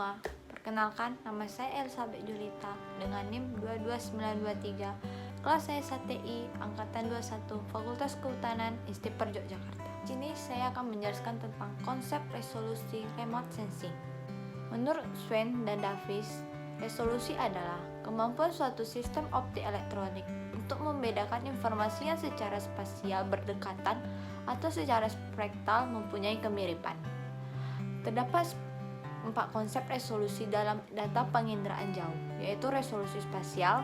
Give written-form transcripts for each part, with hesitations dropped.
semua, perkenalkan nama saya Elizabeth Julita dengan NIM 22923, kelas saya SATI Angkatan 21, Fakultas Kehutanan ISTIPER Yogyakarta. Di sini saya akan menjelaskan tentang konsep resolusi remote sensing. Menurut Swain dan Davis, resolusi adalah kemampuan suatu sistem optik elektronik untuk membedakan informasi yang secara spasial berdekatan atau secara spektral mempunyai kemiripan. Terdapat 4 konsep resolusi dalam data penginderaan jauh, yaitu resolusi spasial,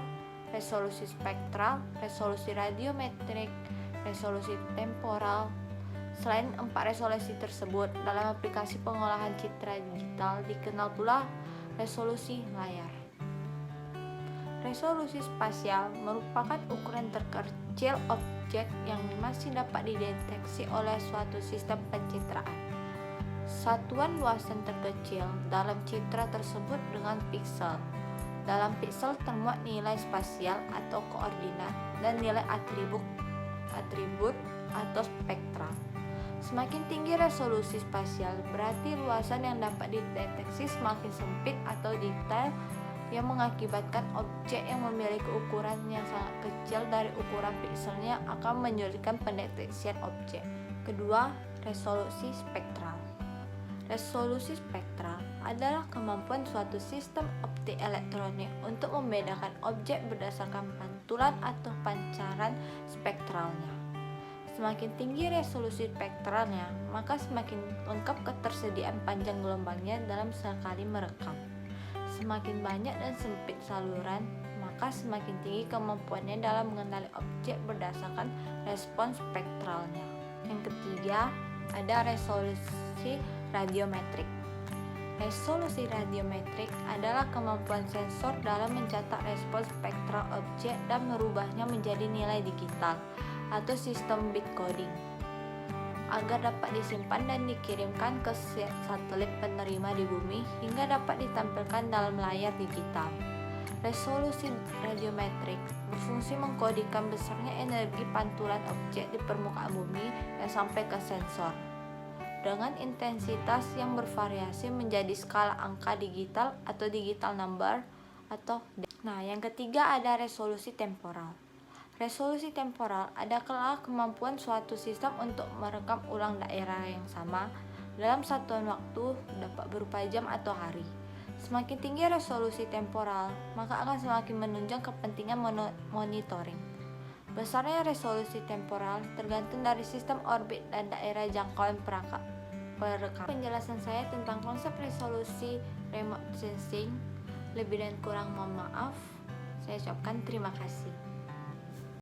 resolusi spektral, resolusi radiometrik, resolusi temporal. Selain 4 resolusi tersebut, dalam aplikasi pengolahan citra digital dikenal pula resolusi layar. Resolusi spasial merupakan ukuran terkecil objek yang masih dapat dideteksi oleh suatu sistem pencitraan. Satuan luasan terkecil dalam citra tersebut dengan piksel. Dalam piksel termuat nilai spasial atau koordinat dan nilai atribut atau spektral. Semakin tinggi resolusi spasial, berarti luasan yang dapat dideteksi semakin sempit atau detail, yang mengakibatkan objek yang memiliki ukuran yang sangat kecil dari ukuran pikselnya akan menyulitkan pendeteksian objek. Kedua, resolusi spektral. Resolusi spektral adalah kemampuan suatu sistem optik elektronik untuk membedakan objek berdasarkan pantulan atau pancaran spektralnya. Semakin tinggi resolusi spektralnya, maka semakin lengkap ketersediaan panjang gelombangnya dalam sekali merekam. Semakin banyak dan sempit saluran, maka semakin tinggi kemampuannya dalam mengenali objek berdasarkan respons spektralnya. Yang ketiga, ada resolusi radiometrik. Resolusi radiometrik adalah kemampuan sensor dalam mencatat respons spektral objek dan merubahnya menjadi nilai digital atau sistem bit coding agar dapat disimpan dan dikirimkan ke satelit penerima di bumi hingga dapat ditampilkan dalam layar digital. Resolusi radiometrik berfungsi mengkodikan besarnya energi pantulan objek di permukaan bumi yang sampai ke sensor dengan intensitas yang bervariasi menjadi skala angka digital atau digital number atau. Nah, yang ketiga ada resolusi temporal. Resolusi temporal adalah kemampuan suatu sistem untuk merekam ulang daerah yang sama dalam satuan waktu, dapat berupa jam atau hari. Semakin tinggi resolusi temporal, maka akan semakin menunjang kepentingan monitoring. Besarnya resolusi temporal tergantung dari sistem orbit dan daerah jangkauan perekam. Penjelasan saya tentang konsep resolusi remote sensing. Lebih dan kurang mohon maaf. Saya ucapkan terima kasih.